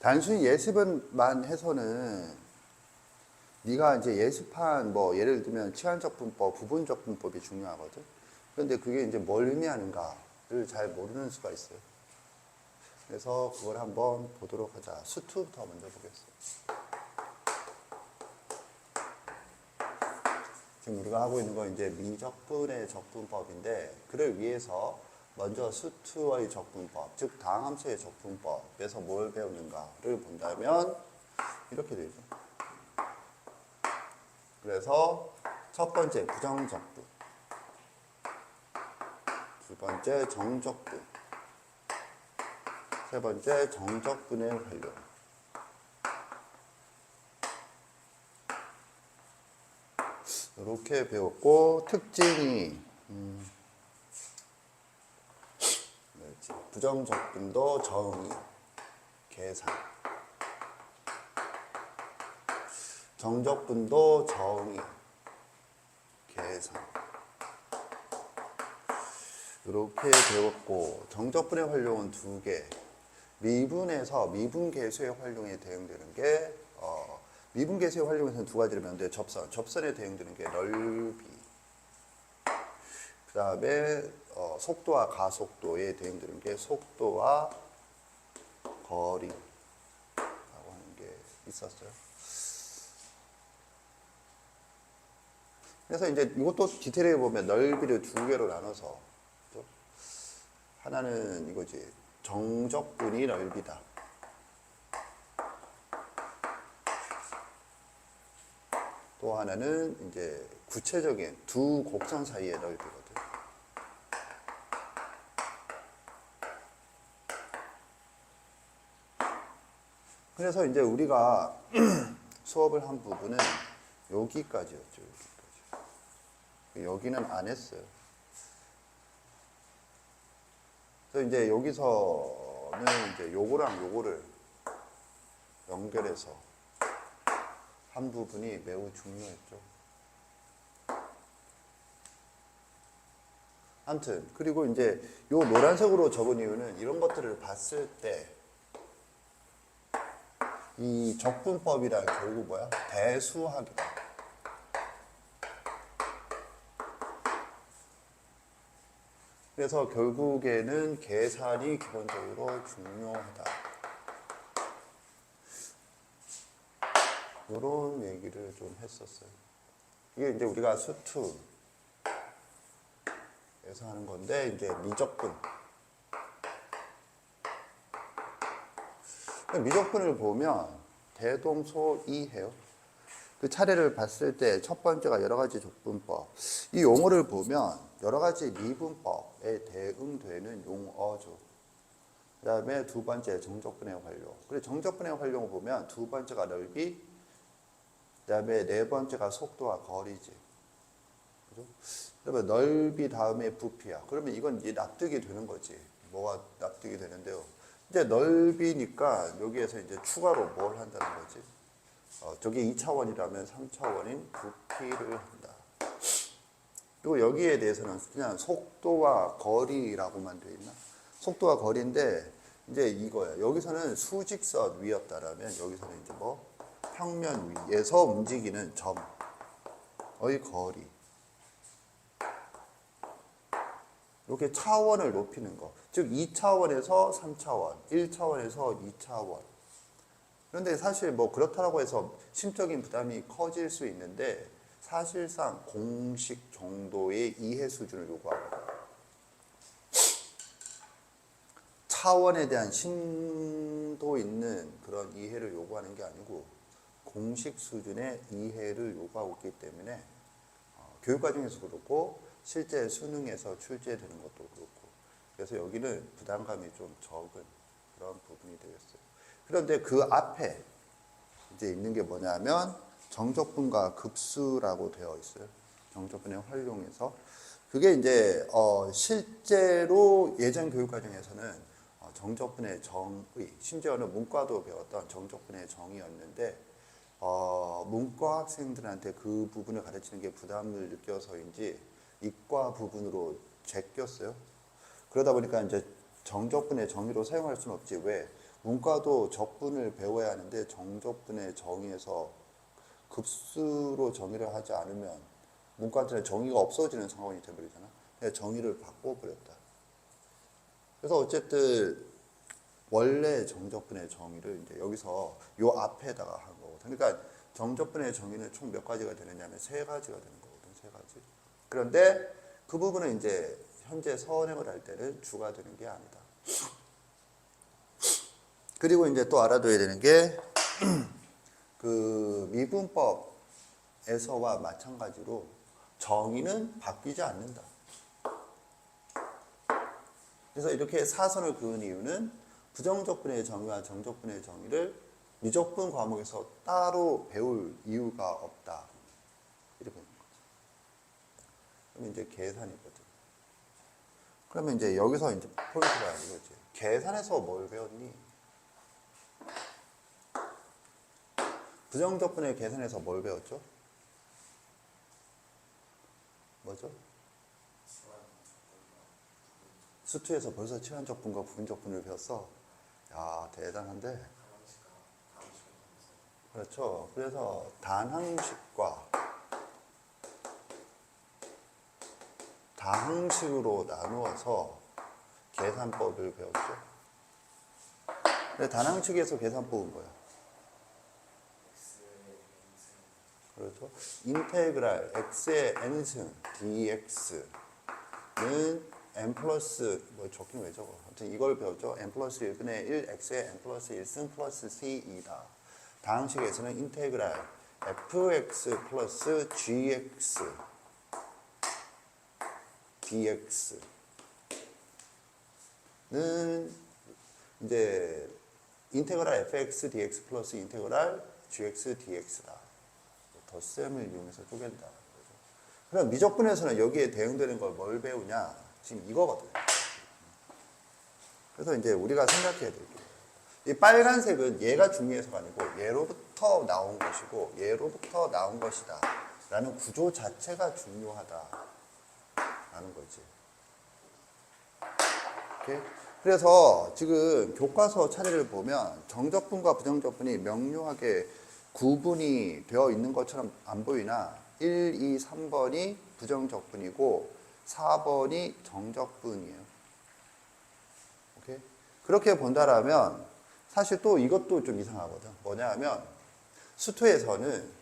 단순히 예습만 해서는 네가 이제 예습한 뭐 예를 들면 치환적분법, 부분적분법이 중요하거든. 그런데 그게 이제 뭘 의미하는가를 잘 모르는 수가 있어요. 그래서 그걸 한번 보도록 하자. 수투부터 먼저 보겠습니다. 지금 우리가 하고 있는 건 이제 미적분의 적분법인데, 그를 위해서 먼저 수투의 적분법, 즉 다항함수의 적분법에서 뭘 배우는가를 본다면 이렇게 되죠. 그래서 첫 번째 부정적분, 두 번째 정적분, 세 번째 정적분의 활용. 이렇게 배웠고, 특징이 부정적분도 정의, 계산, 정적분도 정의, 계산. 이렇게 배웠고, 정적분의 활용은 두 개. 미분에서 미분계수의 활용에 대응되는 게 미분계수의 활용에서는 두 가지를 배우는데, 접선에 대응되는 게 넓이, 그 다음에 속도와 가속도에 대응되는 게 속도와 거리라고 하는 게 있었어요. 그래서 이제 이것도 디테일하게 보면 넓이를 두 개로 나눠서, 그렇죠? 하나는 이거지, 정적분이 넓이다. 또 하나는 이제 구체적인 두 곡선 사이의 넓이거든. 그래서 이제 우리가 수업을 한 부분은 여기까지였죠. 여기는 안 했어요. 그래서 이제 여기서는 이제 요거랑 요거를 연결해서 한 부분이 매우 중요했죠. 아무튼 그리고 이제 요 노란색으로 적은 이유는 이런 것들을 봤을 때 이 적분법이란 결국 뭐야? 대수학이다. 그래서 결국에는 계산이 기본적으로 중요하다. 이런 얘기를 좀 했었어요. 이게 이제 우리가 수투에서 하는 건데, 이제 미적분. 미적분을 보면 대동소이해요. 그 차례를 봤을 때 첫 번째가 여러 가지 적분법. 이 용어를 보면 여러 가지 미분법에 대응되는 용어죠. 그 다음에 두 번째 정적분의 활용. 그리고 정적분의 활용을 보면 두 번째가 넓이, 그 다음에 네 번째가 속도와 거리지. 그죠? 그러면 넓이 다음에 부피야. 그러면 이건 이제 납득이 되는 거지. 뭐가 납득이 되는데요. 이제 넓이니까 여기에서 이제 추가로 뭘 한다는 거지? 저게 2차원이라면 3차원인 부피를 한다. 그리고 여기에 대해서는 그냥 속도와 거리라고만 되어 있나? 속도와 거리인데 이제 이거야. 여기서는 수직선 위였다라면 여기서는 이제 뭐 평면 위에서 움직이는 점의 거리. 이렇게 차원을 높이는 거. 즉 2차원에서 3차원, 1차원에서 2차원. 그런데 사실 뭐 그렇다고 해서 심적인 부담이 커질 수 있는데 사실상 공식 정도의 이해 수준을 요구하거든요. 차원에 대한 심도 있는 그런 이해를 요구하는 게 아니고 공식 수준의 이해를 요구하고 있기 때문에 교육과정에서 그렇고 실제 수능에서 출제되는 것도 그렇고, 그래서 여기는 부담감이 좀 적은 그런 부분이 되겠어요. 그런데 그 앞에 이제 있는 게 뭐냐면 정적분과 급수라고 되어 있어요. 정적분의 활용에서. 그게 이제 실제로 예전 교육과정에서는 정적분의 정의, 심지어는 문과도 배웠던 정적분의 정의였는데 문과 학생들한테 그 부분을 가르치는 게 부담을 느껴서인지 이과 부분으로 제꼈어요. 그러다 보니까 이제 정적분의 정의로 사용할 수는 없지. 왜? 문과도 적분을 배워야 하는데 정적분의 정의에서 급수로 정의를 하지 않으면 문과한테는 정의가 없어지는 상황이 되버리잖아. 근데 정의를 바꿔버렸다. 그래서 어쨌든 원래 정적분의 정의를 이제 여기서 요 앞에다가 한 거거든. 그러니까 정적분의 정의는 총 몇 가지가 되느냐면 세 가지가 되는 거거든. 세 가지. 그런데 그 부분은 이제 현재 선행을 할 때는 주가 되는 게 아니다. 그리고 이제 또 알아둬야 되는 게 그 미분법에서와 마찬가지로 정의는 바뀌지 않는다. 그래서 이렇게 사선을 그은 이유는 부정적분의 정의와 정적분의 정의를 미적분 과목에서 따로 배울 이유가 없다. 이렇게 보는 거죠. 그러면 이제 계산이거든. 그러면 이제 여기서 이제 포인트가 이거지. 계산에서 뭘 배웠니? 부정적분의 계산에서 뭘 배웠죠? 뭐죠? 수투에서 벌써 치환적분과 부분적분을 배웠어. 야, 대단한데. 그렇죠. 그래서 단항식과 다항식으로 나누어서 계산법을 배웠죠. 근데 단항식에서 계산법은 뭐야? 그렇죠. 인테그랄 x의 n승 dx는 n 플러스 뭐 적긴 왜 적어? 아무튼 이걸 배웠죠. n 플러스 1분의 1 x의 n 플러스 1승 플러스 c이다. 다항식에서는 인테그랄 fx 플러스 gx dx는 이제 인테그랄 fx dx 플러스 인테그랄 gx dx다. 덧셈을 이용해서 쪼갠다. 그럼 미적분에서는 여기에 대응되는 걸 뭘 배우냐? 지금 이거거든. 그래서 이제 우리가 생각해야 될 게, 이 빨간색은 얘가 중요해서가 아니고 얘로부터 나온 것이고 얘로부터 나온 것이다 라는 구조 자체가 중요하다 라는 거지. 오케이? 그래서 지금 교과서 차례를 보면 정적분과 부정적분이 명료하게 구분이 되어 있는 것처럼 안 보이나 1, 2, 3번이 부정적분이고 4번이 정적분이에요. 오케이? 그렇게 본다라면 사실 또 이것도 좀 이상하거든. 뭐냐 하면 수투에서는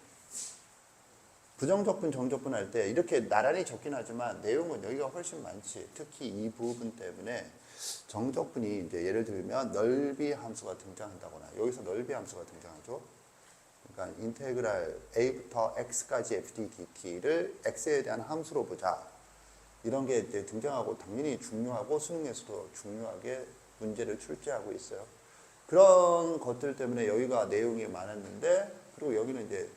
부정적분, 정적분 할 때 이렇게 나란히 적긴 하지만 내용은 여기가 훨씬 많지. 특히 이 부분 때문에 정적분이 이제 예를 들면 넓이 함수가 등장한다거나 여기서 넓이 함수가 등장하죠. 그러니까 인테그랄 a부터 x까지 fd dt를 x에 대한 함수로 보자. 이런 게 이제 등장하고 당연히 중요하고 수능에서도 중요하게 문제를 출제하고 있어요. 그런 것들 때문에 여기가 내용이 많았는데 그리고 여기는 이제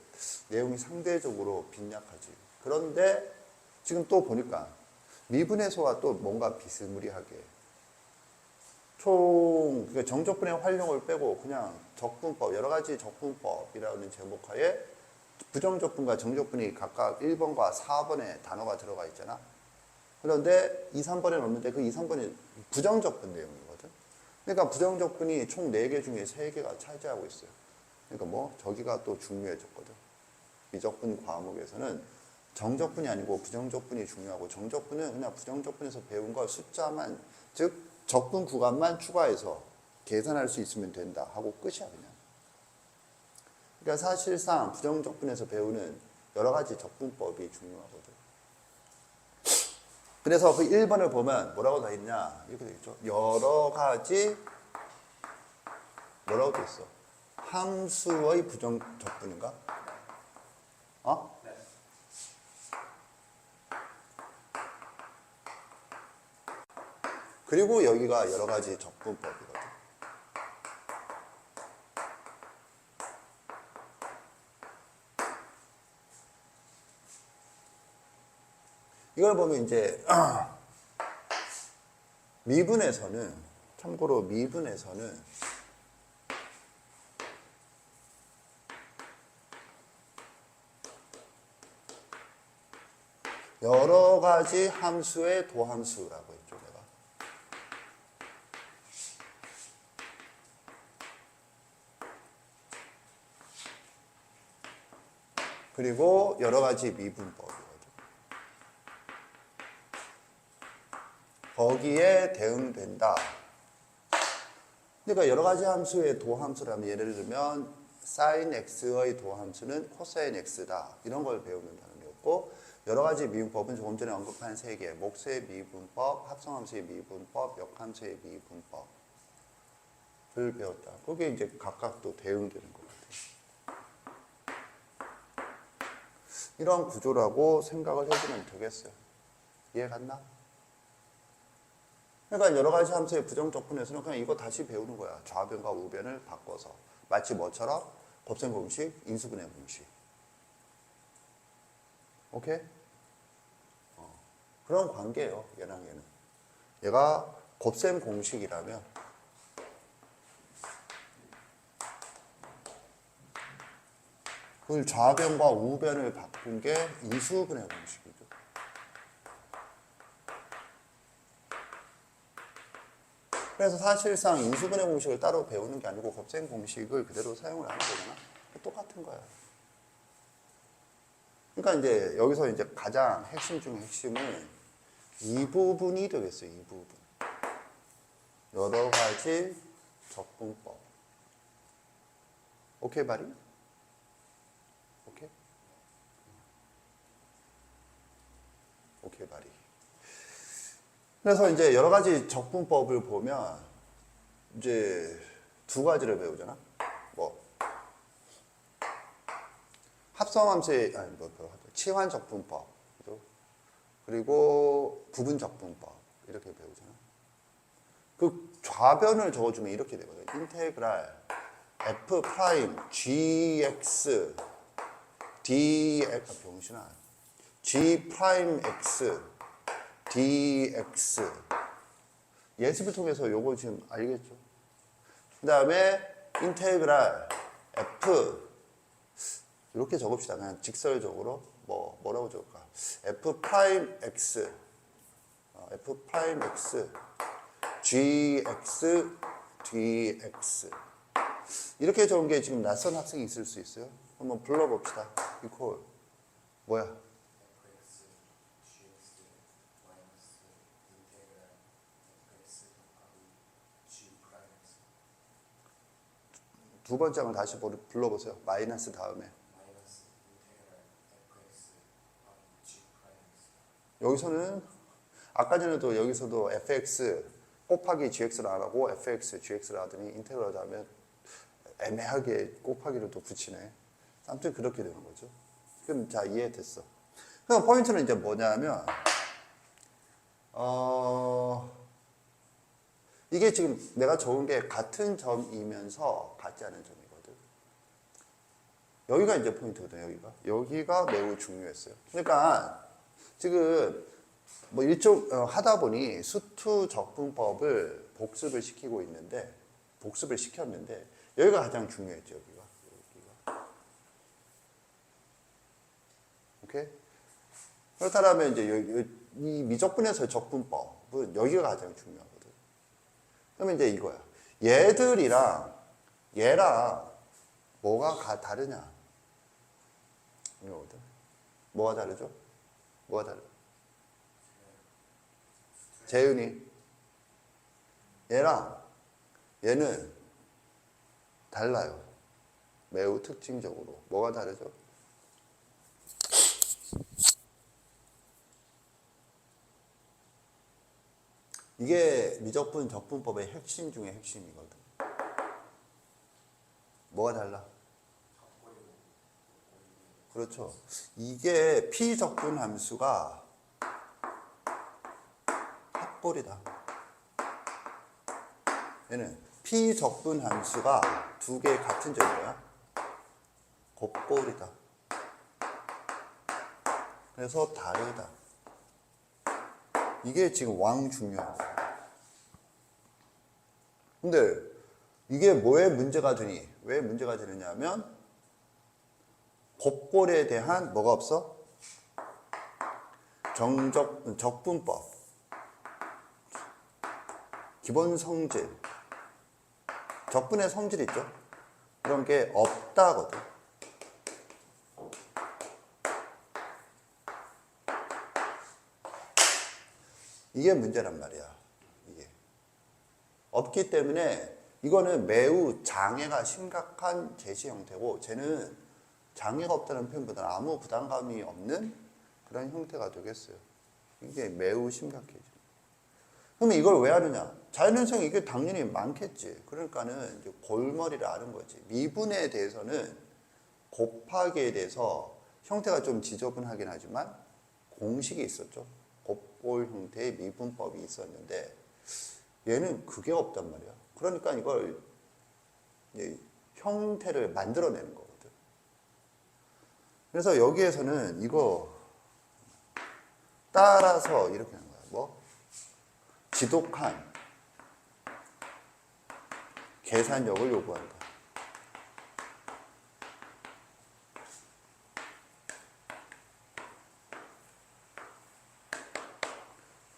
내용이 상대적으로 빈약하지. 그런데 지금 또 보니까 미분에서와 또 뭔가 비스무리하게 그러니까 정적분의 활용을 빼고 그냥 적분법, 여러 가지 적분법이라는 제목하에 부정적분과 정적분이 각각 1번과 4번의 단어가 들어가 있잖아. 그런데 2, 3번에는 없는데 그 2, 3번이 부정적분 내용이거든. 그러니까 부정적분이 총 4개 중에 3개가 차지하고 있어요. 그러니까 뭐 저기가 또 중요해졌거든. 미적분 과목에서는 정적분이 아니고 부정적분이 중요하고 정적분은 그냥 부정적분에서 배운 거 숫자만, 즉 적분 구간만 추가해서 계산할 수 있으면 된다 하고 끝이야 그냥. 그러니까 사실상 부정적분에서 배우는 여러 가지 적분법이 중요하거든. 그래서 그 1번을 보면 뭐라고 돼 있냐 이렇게 돼 있죠. 여러 가지 뭐라고 돼 있어? 함수의 부정적분인가? 어? 그리고 여기가 여러 가지 적분법이거든. 이걸 보면 이제 미분에서는, 참고로 미분에서는 여러 가지 함수의 도함수라고 했죠, 내가. 그리고 여러 가지 미분법이거든. 거기에 대응된다. 그러니까 여러 가지 함수의 도함수라면 예를 들면 sin x의 도함수는 코사인 x다. 이런 걸 배우는다는 거였고 여러 가지 미분법은 조금 전에 언급한 세 개. 목수의 미분법, 합성함수의 미분법, 역함수의 미분법을 배웠다. 그게 이제 각각 또 대응되는 것 같아요. 이런 구조라고 생각을 해주면 되겠어요. 이해 갔나? 그러니까 여러 가지 함수의 부정적분에서는 그냥 이거 다시 배우는 거야. 좌변과 우변을 바꿔서. 마치 뭐처럼? 곱셈 공식, 인수분해 공식. 오케이? 그런 관계예요. 얘랑 얘는. 얘가 곱셈 공식이라면 그 좌변과 우변을 바꾼 게 인수분해 공식이죠. 그래서 사실상 인수분해 공식을 따로 배우는 게 아니고 곱셈 공식을 그대로 사용을 하는 거잖아. 똑같은 거야. 그러니까 이제 여기서 이제 가장 핵심 중에 핵심은 이 부분이 되겠어요. 이 부분. 여러 가지 적분법. 오케이, 바리? 오케이? 오케이, 바리. 그래서 이제 여러 가지 적분법을 보면 이제 두 가지를 배우잖아. 뭐 합성함수의 치환 적분법, 그죠? 그리고 부분 적분법 이렇게 배우잖아. 그 좌변을 적어주면 이렇게 되거든. 인테그랄 f 프라임 gx dx 병신아 g 프라임 x dx 예습을 통해서 요거 지금 알겠죠? 그 다음에 인테그랄 f 이렇게 적읍시다. 그냥 직설적으로 뭐라고 적을까? f 프라임 x f 프라임 x gx dx 이렇게 적은 게 지금 낯선 학생이 있을 수 있어요. 한번 불러봅시다. 이퀄 뭐야? 두 번째만 다시 불러보세요. 마이너스 다음에. 여기서는 아까 전에도 여기서도 fx 곱하기 gx를 안 하고 fx, gx를 하더니 인테그랄 하면 애매하게 곱하기를 또 붙이네. 아무튼 그렇게 되는 거죠. 그럼 자 이해됐어. 그럼 포인트는 이제 뭐냐면 이게 지금 내가 적은 게 같은 점이면서 같지 않은 점이거든. 여기가 이제 포인트거든. 여기가 매우 중요했어요. 그러니까 지금 뭐 일종 하다 보니 수투 적분법을 복습을 시켰는데 여기가 가장 중요했죠. 여기가. 오케이? 그렇다면 이제 이 미적분에서의 적분법은 여기가 가장 중요하거든. 그러면 이제 이거야. 얘들이랑 얘랑 뭐가 다르냐? 이거거든. 뭐가 다르죠? 뭐가 다르죠? 재윤이 얘랑 얘는 달라요. 매우 특징적으로. 뭐가 다르죠? 이게 미적분 적분법의 핵심 중에 핵심이거든. 뭐가 달라? 그렇죠. 이게 피적분 함수가 합볼이다. 얘는 피적분 함수가 두 개 같은 점이야. 곱볼이다. 그래서 다르다. 이게 지금 왕 중요한 거야. 근데 이게 뭐에 문제가 되니? 왜 문제가 되느냐면 곱볼에 대한 뭐가 없어? 적분법, 기본 성질, 적분의 성질 있죠? 그런 게 없다거든. 이게 문제란 말이야. 이게 없기 때문에 이거는 매우 장애가 심각한 제시 형태고, 쟤는 장애가 없다는 표현보다는 아무 부담감이 없는 그런 형태가 되겠어요. 이게 매우 심각해져. 그러면 이걸 왜 하느냐? 자연현상 이게 당연히 많겠지. 그러니까는 이제 골머리를 아는 거지. 미분에 대해서는 곱하기에 대해서 형태가 좀 지저분하긴 하지만 공식이 있었죠. 곱볼 형태의 미분법이 있었는데 얘는 그게 없단 말이야. 그러니까 이걸 형태를 만들어내는 거거든. 그래서 여기에서는 이거 따라서 이렇게 하는 거야. 뭐? 지독한 계산력을 요구한다.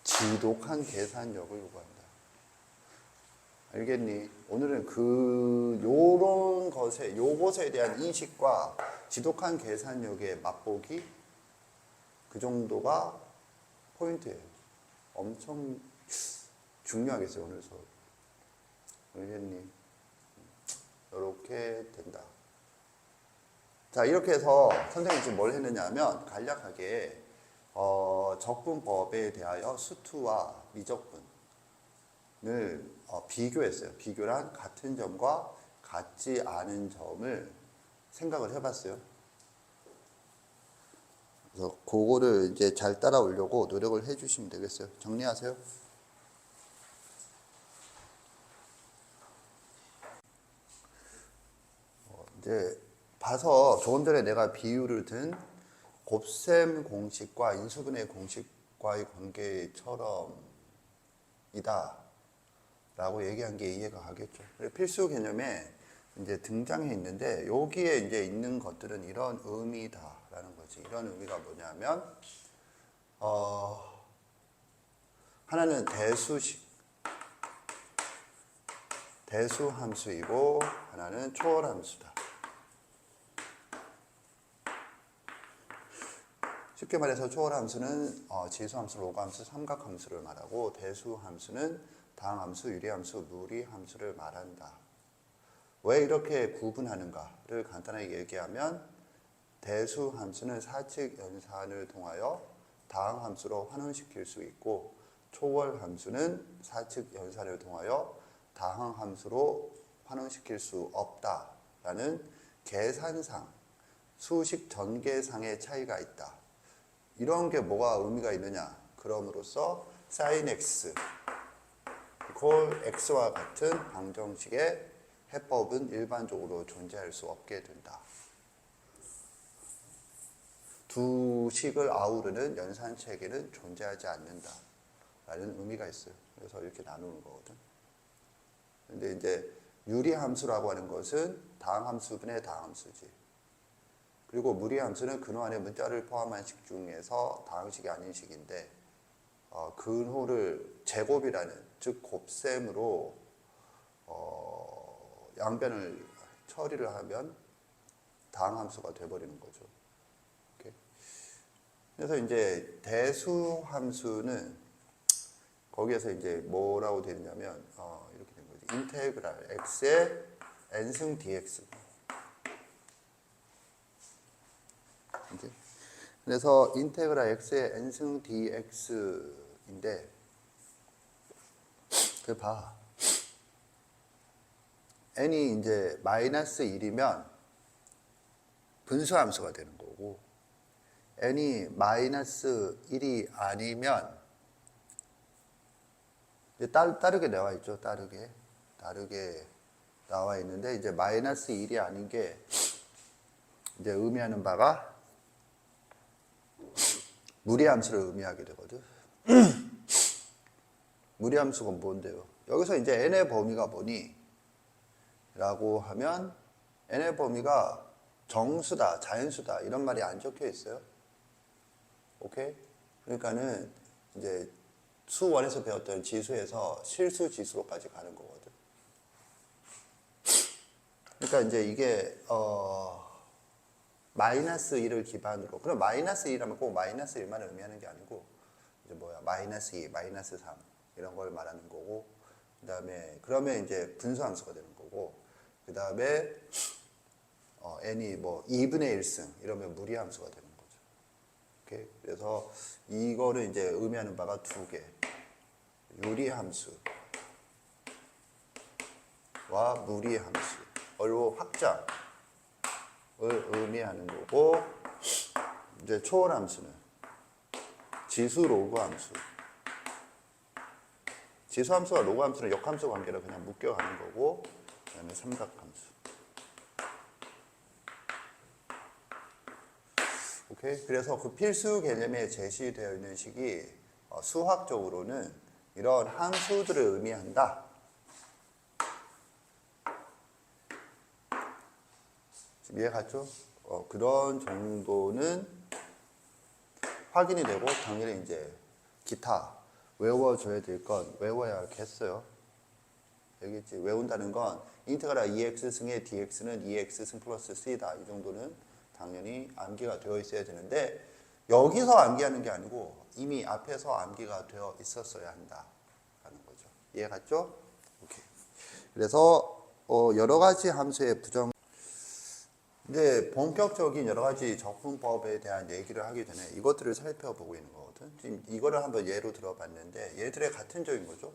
지독한 계산력을 요구한다. 알겠니? 오늘은 요것에 대한 인식과 지독한 계산력의 맛보기, 그 정도가 포인트예요. 엄청 중요하겠어요, 오늘 수업. 알겠니? 이렇게 된다. 자, 이렇게 해서 선생님이 지금 뭘 했느냐 하면 간략하게 적분법에 대하여 수투와 미적분을 비교했어요. 비교란 같은 점과 같지 않은 점을 생각을 해봤어요. 그래서 그거를 이제 잘 따라오려고 노력을 해주시면 되겠어요. 정리하세요. 이제 봐서 조금 전에 내가 비유를 든 곱셈 공식과 인수분해 공식과의 관계처럼이다 라고 얘기한 게 이해가 가겠죠. 필수 개념에 이제 등장해 있는데 여기에 이제 있는 것들은 이런 의미다라는 거지. 이런 의미가 뭐냐면 하나는 대수 함수이고 하나는 초월 함수다. 쉽게 말해서 초월 함수는 지수 함수, 로그 함수, 삼각 함수를 말하고 대수 함수는 다항 함수, 유리 함수, 무리 함수를 말한다. 왜 이렇게 구분하는가를 간단하게 얘기하면 대수 함수는 사칙 연산을 통하여 다항 함수로 환원시킬 수 있고 초월 함수는 사칙 연산을 통하여 다항 함수로 환원시킬 수 없다라는 계산상, 수식 전개상의 차이가 있다. 이런 게 뭐가 의미가 있느냐? 그럼으로써 sin x x와 같은 방정식의 해법은 일반적으로 존재할 수 없게 된다. 두 식을 아우르는 연산체계는 존재하지 않는다 라는 의미가 있어요. 그래서 이렇게 나누는 거거든. 근데 이제 유리함수라고 하는 것은 다항함수분의 다항함수지. 그리고 무리함수는 근호 안에 문자를 포함한 식 중에서 다항식이 아닌 식인데 근호를 제곱이라는 즉 곱셈으로 양변을 처리를 하면 다항함수가 돼버리는 거죠. 오케이? 그래서 이제 대수함수는 거기에서 이제 뭐라고 되느냐면 이렇게 된 거지. 인테그랄 x의 n승 dx. 그래서 인테그랄 x의 n승 dx인데 그 봐. n이 이제 마이너스 1이면 분수함수가 되는 거고 n이 마이너스 1이 아니면 이제 따르게 나와 있죠. 다르게 나와 있는데 이제 마이너스 1이 아닌 게 이제 의미하는 바가 무리함수를 의미하게 되거든. 무리함수가 뭔데요? 여기서 이제 n의 범위가 뭐니? 라고 하면 n의 범위가 정수다, 자연수다 이런 말이 안 적혀 있어요. 오케이? 그러니까는 이제 수1에서 배웠던 지수에서 실수 지수로까지 가는 거거든. 그러니까 이제 이게 마이너스 1을 기반으로, 그럼 마이너스 1이라면 꼭 마이너스 1만 의미하는 게 아니고 이제 뭐야 마이너스 2, 마이너스 3 이런 걸 말하는 거고 그 다음에 그러면 이제 분수함수가 되는 거고 그 다음에 n이 뭐 2분의 1승 이러면 무리함수가 되는 거죠. 오케이? 그래서 이거를 이제 의미하는 바가 두 개. 유리함수와 무리함수. 얼로 확장을 의미하는 거고 이제 초월함수는 지수 로그함수. 지수함수와 로그함수는 역함수 관계로 그냥 묶여가는 거고 그 다음에 삼각함수. 오케이? 그래서 그 필수 개념에 제시되어 있는 식이 수학적으로는 이런 함수들을 의미한다. 지금 이해 갔죠? 그런 정도는 확인이 되고 당연히 이제 기타 외워줘야 될 건 외워야겠어요. 알겠지? 외운다는 건 인테그랄 2x승의 dx는 2x승 플러스 c다. 이 정도는 당연히 암기가 되어 있어야 되는데 여기서 암기하는 게 아니고 이미 앞에서 암기가 되어 있었어야 한다 하는 거죠. 이해 갔죠? 오케이. 그래서 여러 가지 함수의 부정 이제 본격적인 여러 가지 적분법에 대한 얘기를 하기 전에 이것들을 살펴보고 있는 거거든. 지금 이거를 한번 예로 들어봤는데 얘들의 같은 점인 거죠?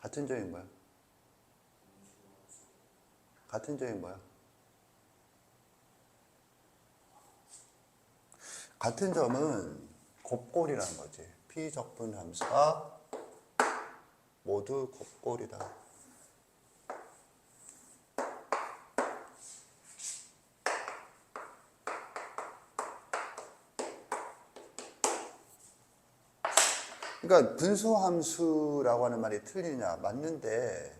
같은 점이 뭐야? 같은 점이 뭐야? 같은 점은 곱골이라는 거지. 피적분 함수가 모두 곱골이다. 그러니까 분수함수라고 하는 말이 틀리냐? 맞는데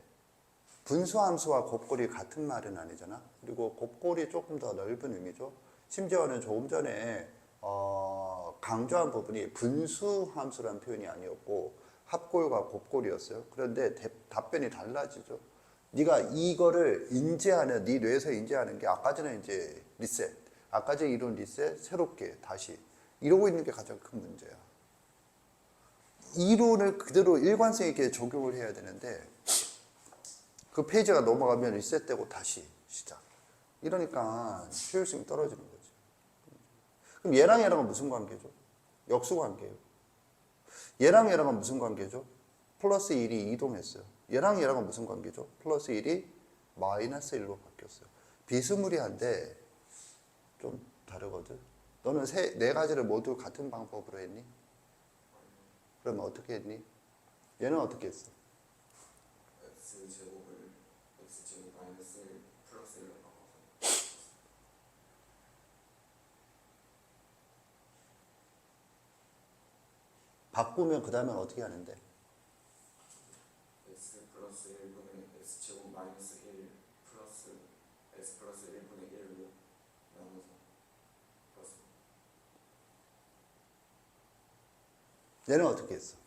분수함수와 곱골이 같은 말은 아니잖아. 그리고 곱골이 조금 더 넓은 의미죠. 심지어는 조금 전에 강조한 부분이 분수함수라는 표현이 아니었고 합골과 곱골이었어요. 그런데 답변이 달라지죠. 네가 이거를 인지하는 네 뇌에서 인지하는 게 아까 전에 이제 리셋, 아까 전에 이룬 리셋 새롭게 다시 이러고 있는 게 가장 큰 문제야. 이론을 그대로 일관성 있게 적용을 해야 되는데 그 페이지가 넘어가면 리셋되고 다시 시작. 이러니까 효율성이 떨어지는 거지. 그럼 얘랑 얘랑은 무슨 관계죠? 역수 관계예요. 얘랑 얘랑은 무슨 관계죠? 플러스 1이 이동했어요. 얘랑 얘랑은 무슨 관계죠? 플러스 1이 마이너스 1로 바뀌었어요. 비스무리한데 좀 다르거든. 너는 네 가지를 모두 같은 방법으로 했니? 그러면 어떻게 했니? 얘는 어떻게 했어? x제곱을 x제곱 마이너스 1 플러스 1로 바꿔서 바꾸면 그 다음엔 어떻게 하는데? x 플러스 1분의 x제곱 마이너스 1 플러스 x 플러스 1분의 1로 나눠서 플러스 얘는 어떻게 했어?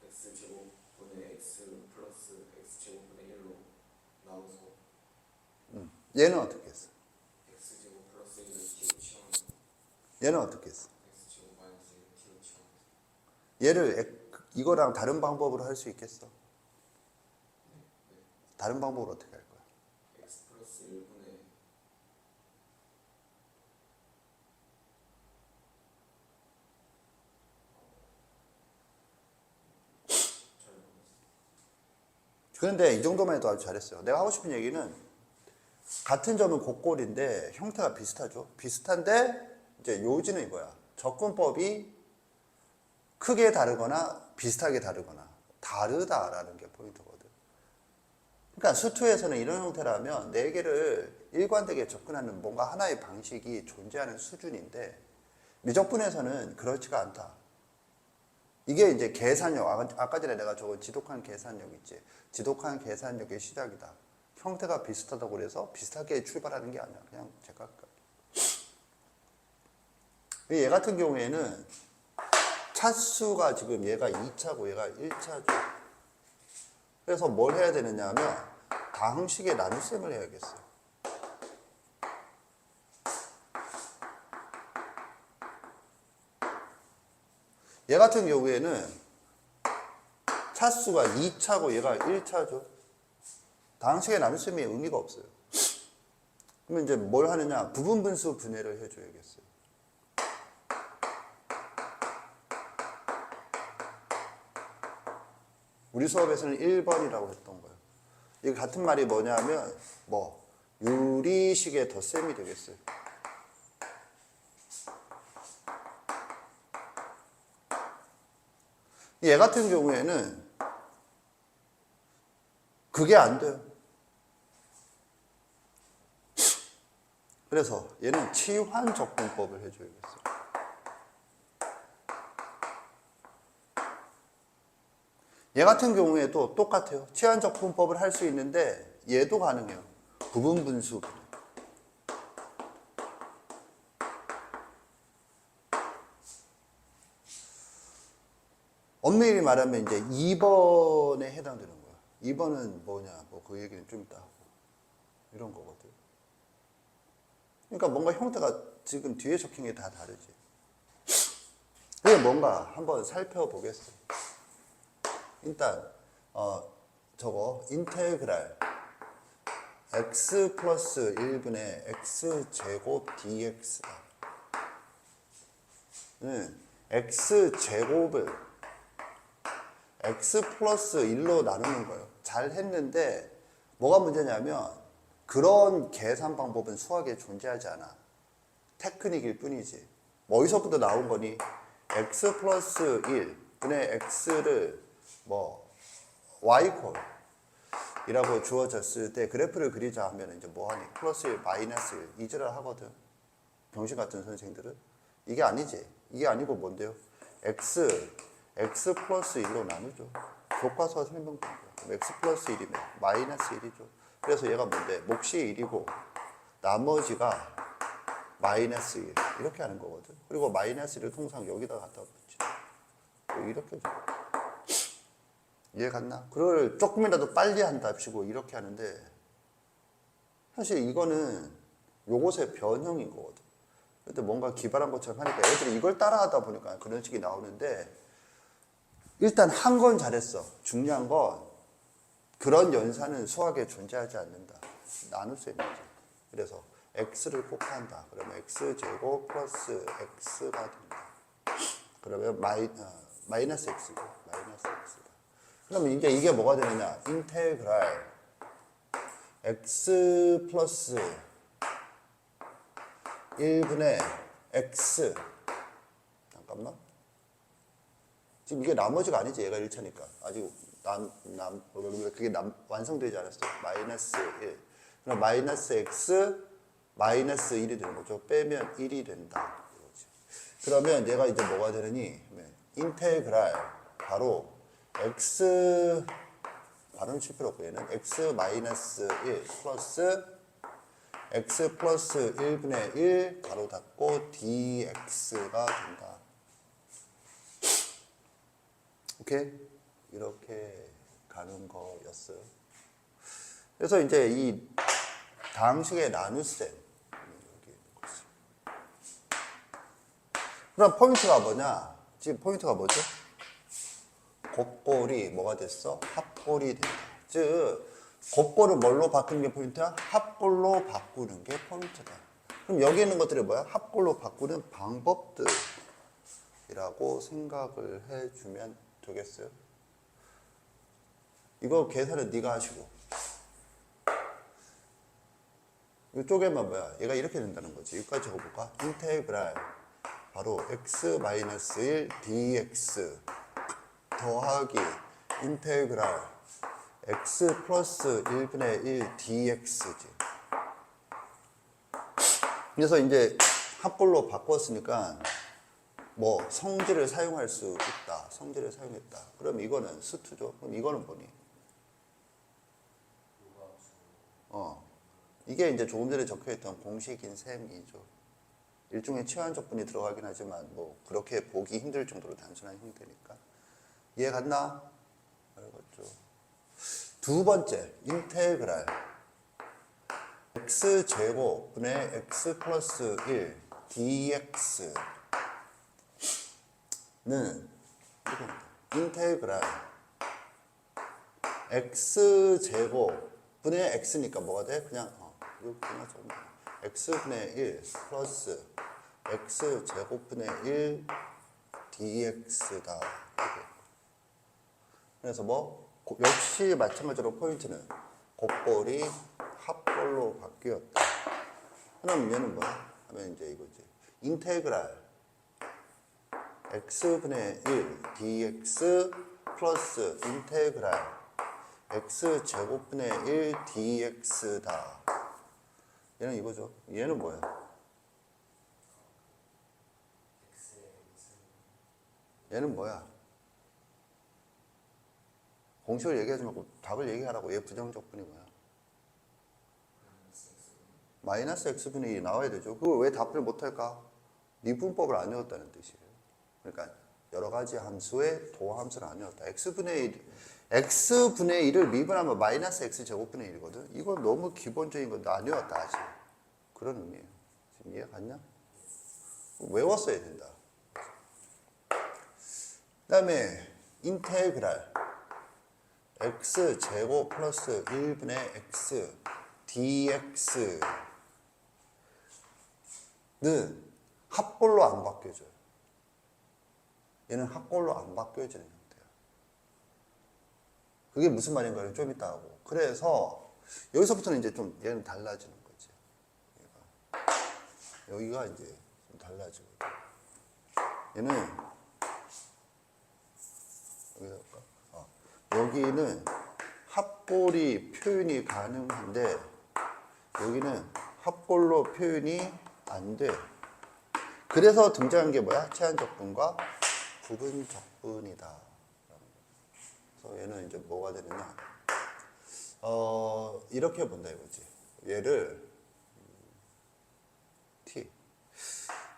x제곱분의 x 플러스 x제곱분의 1로 나눠서 얘는 어떻게 했어? x제곱 플러스 1을 t로 치환해서 얘는 어떻게 했어? x제곱 마이너스 1을 t로 치환해서 얘를 이거랑 다른 방법으로 할 수 있겠어? 다른 방법으로 어떻게 할 거야? x 플러스 1분의 잘 모르겠어. 그런데 이 정도만 해도 아주 잘했어요. 내가 하고 싶은 얘기는 같은 점은 곱골인데 형태가 비슷하죠. 비슷한데 이제 요지는 이거야. 접근법이 크게 다르거나 비슷하게 다르거나 다르다라는 게 포인트거든. 그러니까 수투에서는 이런 형태라면 네 개를 일관되게 접근하는 뭔가 하나의 방식이 존재하는 수준인데 미적분에서는 그렇지가 않다. 이게 이제 계산력, 아까 전에 내가 적은 지독한 계산력 있지. 지독한 계산력의 시작이다. 형태가 비슷하다고 그래서 비슷하게 출발하는 게 아니야. 그냥 제각각. 얘 같은 경우에는 차수가 지금 얘가 2차고 얘가 1차죠. 그래서 뭘 해야 되느냐 하면 다항식의 나눗셈을 해야겠어요. 얘 같은 경우에는 차수가 2차고 얘가 1차죠. 다항식의 나눗셈이 의미가 없어요. 그러면 이제 뭘 하느냐? 부분분수 분해를 해줘야겠어요. 우리 수업에서는 1번이라고 했던 거예요. 이게 같은 말이 뭐냐면 유리식의 덧셈이 되겠어요. 얘 같은 경우에는 그게 안 돼요. 그래서 얘는 치환적분법을 해줘야겠어요. 얘 같은 경우에도 똑같아요. 치환적분법을 할 수 있는데 얘도 가능해요. 부분분수 분해. 엄밀히 말하면 이제 2번에 해당되는 거야. 2번은 뭐냐? 그 얘기는 좀 이따 하고. 이런 거거든. 그러니까 뭔가 형태가 지금 뒤에 적힌 게 다 다르지. 그게 뭔가 한번 살펴보겠어. 일단 저거 인테그랄 x 플러스 1분의 x제곱 dx다. x제곱을 x 플러스 1로 나누는 거예요. 잘 했는데 뭐가 문제냐면 그런 계산 방법은 수학에 존재하지 않아. 테크닉일 뿐이지. 어디서부터 나온 거니? x 플러스 1분의 x를 y콜 이라고 주어졌을 때 그래프를 그리자 하면 이제 뭐하니? 플러스 1, 마이너스 1 이지랄 하거든. 병신 같은 선생들은. 이게 아니지. 이게 아니고 뭔데요? x 플러스 1로 나누죠. 교과서 설명 본 거야. x 플러스 1이면 마이너스 1이죠. 그래서 얘가 뭔데? 몫이 1이고 나머지가 마이너스 1 이렇게 하는 거거든. 그리고 마이너스 1을 통상 여기다 갖다 붙이죠. 이렇게 줘. 이해 갔나? 그걸 조금이라도 빨리 한답시고 이렇게 하는데 사실 이거는 요것의 변형인 거거든. 근데 뭔가 기발한 것처럼 하니까 애들이 이걸 따라하다 보니까 그런 식이 나오는데 일단 한 건 잘했어. 중요한 건 그런 연산은 수학에 존재하지 않는다. 나눗셈이지. 그래서 x를 꼭 한다. 그러면 x제곱 플러스 x가 된다. 그러면 마이너스 x고 마이너스 x다. 그러면 이제 이게 뭐가 되느냐? 인테그랄 x 플러스 1분의 x 잠깐만. 지금 이게 나머지가 아니지. 얘가 1차니까. 아직 그게 완성되지 않았어. 마이너스 1. 그럼 마이너스 x 마이너스 1이 되는 거죠. 빼면 1이 된다. 그러면 얘가 이제 뭐가 되느니? 인테그랄 바로 x 발음 칠 필요 없고 얘는 x 마이너스 1 플러스 x 플러스 1분의 1 가로 닫고 dx가 된다. 오케이? 이렇게 가는 거였어요. 그래서 이제 이 다항식의 나눗셈 여기 있는 거지. 그럼 포인트가 뭐냐? 지금 포인트가 뭐죠? 곱골이 뭐가 됐어? 합골이 된다. 즉 곱골을 뭘로 바꾸는 게 포인트야? 합골로 바꾸는 게 포인트다. 그럼 여기 있는 것들이 뭐야? 합골로 바꾸는 방법들이라고 생각을 해주면 되겠어요? 이거 계산은 네가 하시고 이쪽에만 뭐야? 얘가 이렇게 된다는 거지. 여기까지 적어볼까? 인테그랄 바로 x-1 dx 더하기 인테그랄 x 플러스 1분의 1 dx지. 그래서 이제 합골로 바꿨으니까 성질을 사용할 수 있다. 성질을 사용했다. 그럼 이거는 수투죠. 그럼 이거는 뭐니? 이게 이제 조금 전에 적혀있던 공식인 셈이죠. 일종의 치환적분이 들어가긴 하지만 그렇게 보기 힘들 정도로 단순한 형태니까. 이해 갔나? 알겠죠. 두 번째, 인테그랄 x제곱분의 x 플러스 1 dx는 이렇게 인테그랄 x제곱 분의 x니까 뭐가 돼? 그냥 이거 그냥 적으면 x분의 1 플러스 x제곱분의 1 dx다. 그래서 역시 마찬가지로 포인트는 곱골이 합골로 바뀌었다. 그럼 얘는 뭐야? 하면 이제 이거지. 인테그랄 x분의 1 dx 플러스 인테그랄 x제곱분의 1 dx다. 얘는 이거죠. 얘는 뭐야? 얘는 뭐야? 공식을 얘기하지 말고 답을 얘기하라고. 얘 부정적분이 뭐야? 마이너스 x분의 1이 나와야 되죠. 그거 왜 답을 못할까? 미분법을 안 외웠다는 뜻이에요. 그러니까 여러 가지 함수의 도함수를 안 외웠다. x분의 1을 미분하면 마이너스 x제곱분의 1이거든. 이건 너무 기본적인 건데 안 외웠다 아직. 그런 의미예요. 지금 이해 갔냐? 외웠어야 된다. 그 다음에 인테그랄 x제곱 플러스 1분의 x dx는 합골로 안 바뀌어져요. 얘는 합골로 안 바뀌어지는 형태야. 그게 무슨 말인가를 좀 이따 하고. 그래서 여기서부터는 이제 좀 얘는 달라지는 거지. 여기가 이제 좀 달라지거든. 얘는 여기다 볼까? 여기는 합골이 표현이 가능한데 여기는 합골로 표현이 안 돼. 그래서 등장한 게 뭐야? 체한적분과 부분적분이다. 그래서 얘는 이제 뭐가 되느냐? 이렇게 본다 이거지. 얘를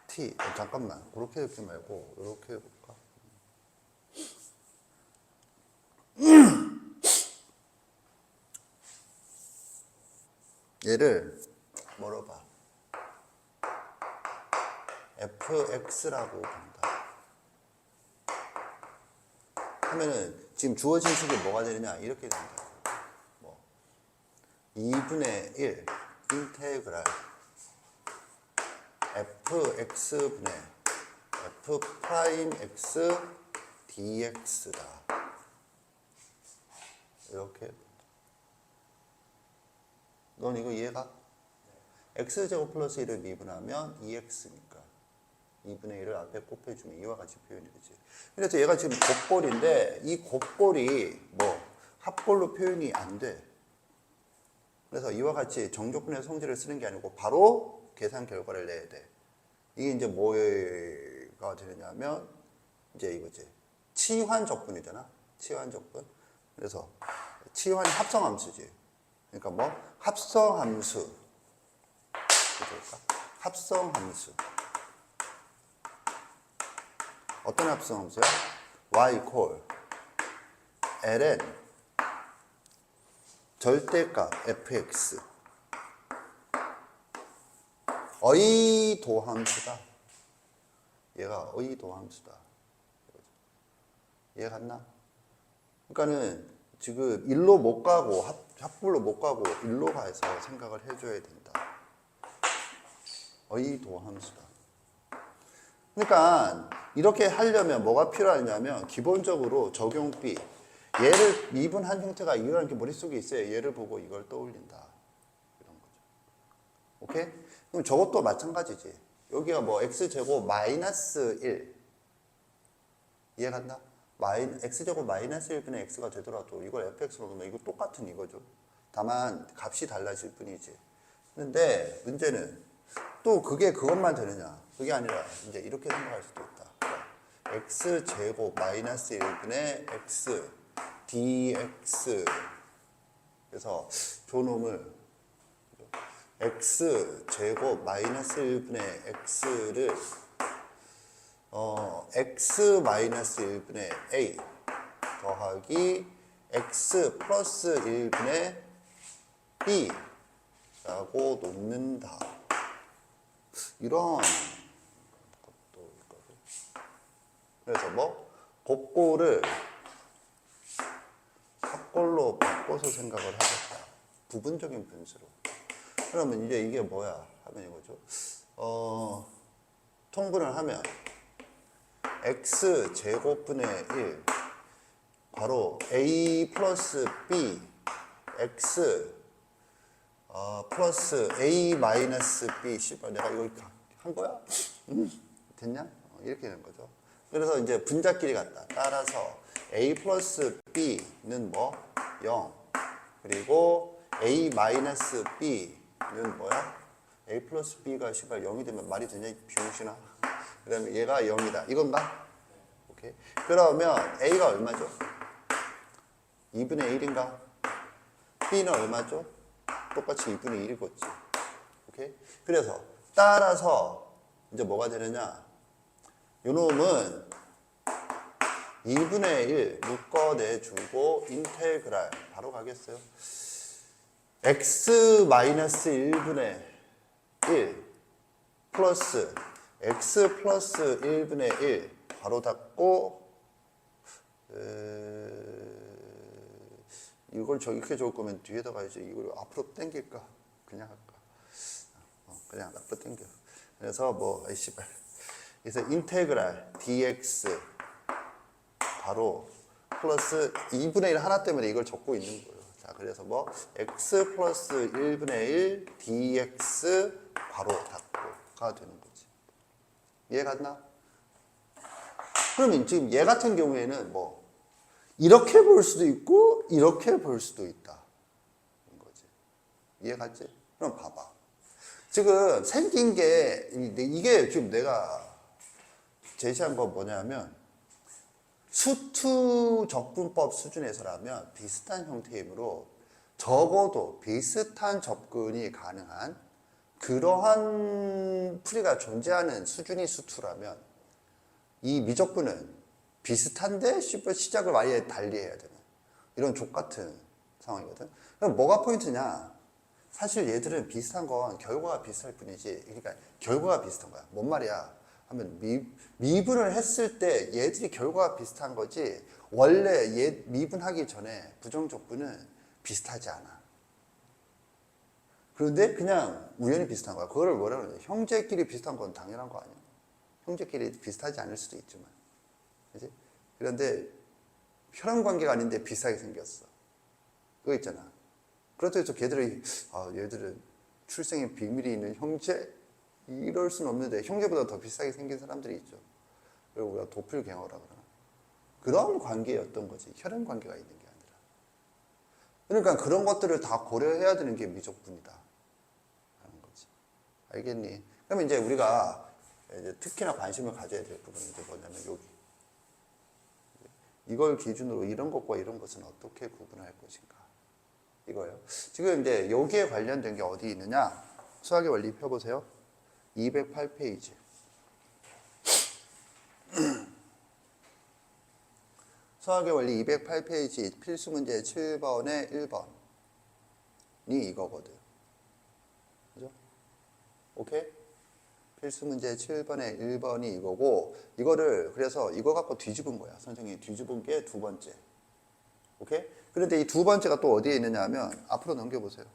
t 잠깐만 그렇게 읽지 말고 이렇게 해볼까? 얘를 뭐로 봐? fx라고 본다. 하면은 지금 주어진 식이 뭐가 되느냐? 이렇게 된다. 2분의 1 인테그랄 fx분의 f 프라임 x dx다. 이렇게. 넌 이거 이해가? x제곱 플러스 1을 미분하면 2x니까 2분의 1을 앞에 곱해주면 이와 같이 표현이 되지. 그래서 얘가 지금 곱골인데 이 곱골이 합골로 표현이 안 돼. 그래서 이와 같이 정적분의 성질을 쓰는 게 아니고 바로 계산 결과를 내야 돼. 이게 이제 뭐가 되느냐면 이제 이거지. 치환적분이잖아. 치환적분. 그래서 치환이 합성함수지. 그러니까 합성함수. 그럴까? 합성함수. 어떤 합성함수야? y equal ln 절대값 fx. 의도함수다. 얘가 의도함수다. 이해 갔나? 그러니까는 지금 일로 못 가고 합불로 못 가고 일로 가서 생각을 해줘야 된다. 의도함수다. 그러니까 이렇게 하려면 뭐가 필요하냐면 기본적으로 적용비 얘를 미분한 형태가 이런 게 머릿속에 있어야 얘를 보고 이걸 떠올린다. 이런 거죠. 오케이? 그럼 저것도 마찬가지지. 여기가 x제곱 마이너스 1 이해간다? x제곱 마이너스 1분의 x가 되더라도 이걸 fx로 놓으면 이거 똑같은 이거죠. 다만 값이 달라질 뿐이지. 근데 문제는 또 그게 그것만 되느냐? 그게 아니라 이제 이렇게 생각할 수도 있다. x제곱 마이너스 1분의 x dx. 그래서 조놈을 x제곱 마이너스 1분의 x를 x 마이너스 1분의 a 더하기 x 플러스 1분의 b 라고 놓는다. 이런 것도 있거든. 그래서 곡골을 합골로 바꿔서 생각을 하겠다. 부분적인 분수로. 그러면 이제 이게 뭐야 하면 이거죠. 통분을 하면 x 제곱분의 1 바로 a 플러스 b x 플러스 a 마이너스 b 씨발 내가 이거 한 거야? 됐냐? 이렇게 되는 거죠. 그래서 이제 분자끼리 같다. 따라서 a 플러스 b는 뭐? 0. 그리고 a 마이너스 b는 뭐야? a 플러스 b가 씨발 0이 되면 말이 되냐? 비용신아. 그러면 얘가 0이다. 이건가? 오케이. 그러면 a가 얼마죠? 2분의 1인가? b는 얼마죠? 똑같이 2분의 1이겠지. 오케이? 그래서 따라서 이제 뭐가 되느냐? 요놈은 2분의 1 묶어내주고 인테그랄 바로 가겠어요. x 마이너스 1분의 1 플러스 x 플러스 1분의 1 바로 닫고 이걸 이렇게 적을 거면 뒤에다 가야지. 이걸 앞으로 당길까? 그냥 할까? 그냥 앞으로 당겨. 그래서 뭐 씨발. 그래서 인테그랄 dx 바로 플러스 2분의 1 하나 때문에 이걸 적고 있는 거예요. 자, 그래서 뭐 x 플러스 1분의 1 dx 바로 닫고가 되는 거지. 이해 갔나? 그러면 지금 얘 같은 경우에는 뭐 이렇게 볼 수도 있고 이렇게 볼 수도 있다. 거지. 이해 갔지? 그럼 봐봐. 지금 생긴 게 이게 지금 내가 제시한 건 뭐냐면 수투 적분법 수준에서라면 비슷한 형태이므로 적어도 비슷한 접근이 가능한 그러한 풀이가 존재하는 수준이 수투라면 이 미적분은 비슷한데 시작을 아예 달리 해야 되는 이런 족같은 상황이거든. 그럼 뭐가 포인트냐? 사실 얘들은 비슷한 건 결과가 비슷할 뿐이지. 그러니까 결과가 비슷한 거야. 뭔 말이야? 하면 미분을 했을 때 얘들이 결과가 비슷한 거지 원래 미분하기 전에 부정적분은 비슷하지 않아. 그런데 그냥 우연히 비슷한 거야. 그거를 뭐라 그러냐? 형제끼리 비슷한 건 당연한 거 아니야? 형제끼리 비슷하지 않을 수도 있지만. 그치? 그런데 혈연 관계가 아닌데 비슷하게 생겼어. 그거 있잖아. 그렇다고 해서 얘들은 출생에 비밀이 있는 형제? 이럴 수는 없는데 형제보다 더 비슷하게 생긴 사람들이 있죠. 그리고 우리가 도플갱어라 그러나. 그런 관계였던 거지. 혈연 관계가 있는 게 아니라. 그러니까 그런 것들을 다 고려해야 되는 게 미적분이다. 하는 거지. 알겠니? 그러면 이제 우리가 이제 특히나 관심을 가져야 될 부분이 이제 뭐냐면 여기. 이걸 기준으로 이런 것과 이런 것은 어떻게 구분할 것인가. 이거예요. 지금 이제 여기에 관련된 게 어디 있느냐? 수학의 원리 펴보세요. 208페이지. 수학의 원리 208페이지 필수 문제 7번에 1번이 이거거든. 그죠? 오케이? 필수 문제 7번에 1번이 이거고, 이거를 그래서 이거 갖고 뒤집은 거야. 선생님이 뒤집은 게 두 번째. 오케이? 그런데 이 두 번째가 또 어디에 있느냐 하면 앞으로 넘겨보세요.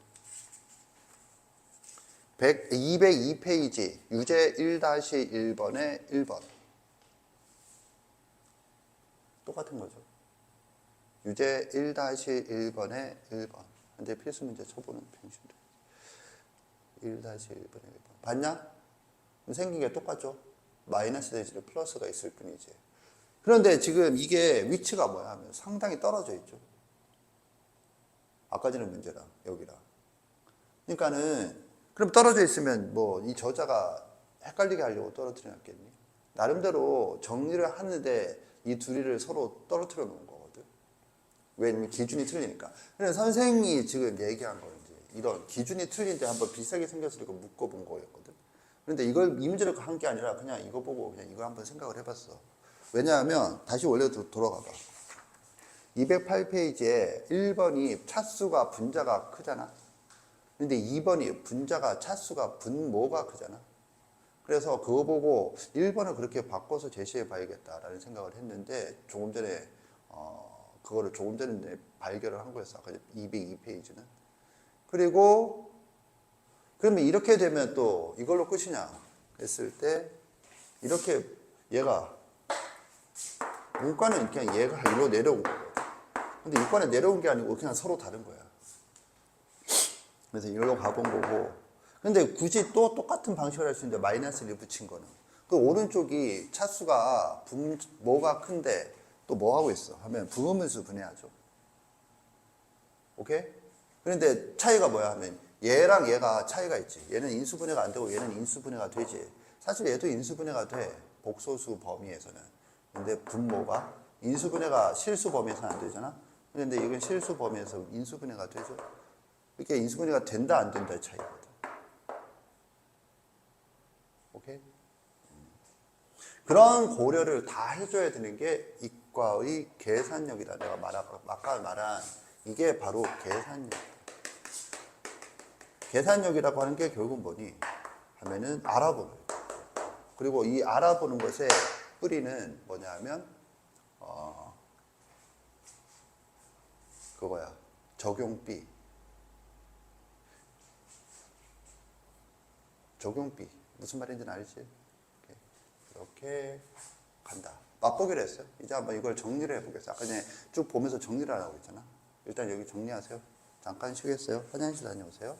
202페이지 유제 1-1번에 1번. 똑같은 거죠. 유제 1-1번에 1번. 현재 필수 문제 쳐보는 병신들. 1-1번에 1번. 봤냐? 생긴 게 똑같죠? 마이너스 대신에 플러스가 있을 뿐이지. 그런데 지금 이게 위치가 뭐야 하면 상당히 떨어져 있죠. 아까 전에 문제랑 여기랑. 그러니까는 그럼 떨어져 있으면 뭐 이 저자가 헷갈리게 하려고 떨어뜨려 놨겠니? 나름대로 정리를 하는데 이 둘이를 서로 떨어뜨려 놓은 거거든. 왜냐면 기준이 틀리니까. 그래서 선생님이 지금 얘기한 건 이제 이런 기준이 틀린데 한번 비슷하게 생겼으니까 묶어본 거였거든. 그런데 이 문제를 한 게 아니라 그냥 이거 보고 그냥 이거 한번 생각을 해봤어. 왜냐하면 다시 원래로 돌아가봐. 208페이지에 1번이 차수가 분자가 크잖아. 근데 2번이 분자가 차수가 분모가 크잖아. 그래서 그거 보고 1번을 그렇게 바꿔서 제시해 봐야겠다라는 생각을 했는데 조금 전에 그거를 조금 전에 발견을 한 거였어. 아까 202페이지는. 그리고 그러면 이렇게 되면 또 이걸로 끝이냐 했을 때 이렇게 얘가 문과는 그냥 얘가 이리로 내려온 거거든. 근데 이과는 내려온 게 아니고 그냥 서로 다른 거야. 그래서 이걸로 가본 거고. 근데 굳이 또 똑같은 방식을 할 수 있는데 마이너스를 붙인 거는 그 오른쪽이 차수가 뭐가 큰데 또 뭐 하고 있어 하면 부음분수 분해하죠. 오케이? 그런데 차이가 뭐야 하면 얘랑 얘가 차이가 있지. 얘는 인수분해가 안 되고 얘는 인수분해가 되지. 사실 얘도 인수분해가 돼. 복소수 범위에서는. 근데 분모가 인수분해가 실수 범위에서는 안 되잖아. 그런데 이건 실수 범위에서 인수분해가 되죠. 이렇게 인수분해가 된다 안 된다의 차이거든. 오케이? 그런 고려를 다 해줘야 되는 게 이과의 계산력이다. 내가 아까 말한 이게 바로 계산력. 계산력이라고 하는 게 결국 뭐니? 하면은 알아보는 거예요. 그리고 이 알아보는 것의 뿌리는 뭐냐 하면 그거야. 적용비. 적용비. 무슨 말인지는 알지? 이렇게 간다. 맛보기로 했어요. 이제 한번 이걸 정리를 해보겠어요. 아까 전에 쭉 보면서 정리를 하라고 했잖아. 일단 여기 정리하세요. 잠깐 쉬겠어요. 화장실 다녀오세요.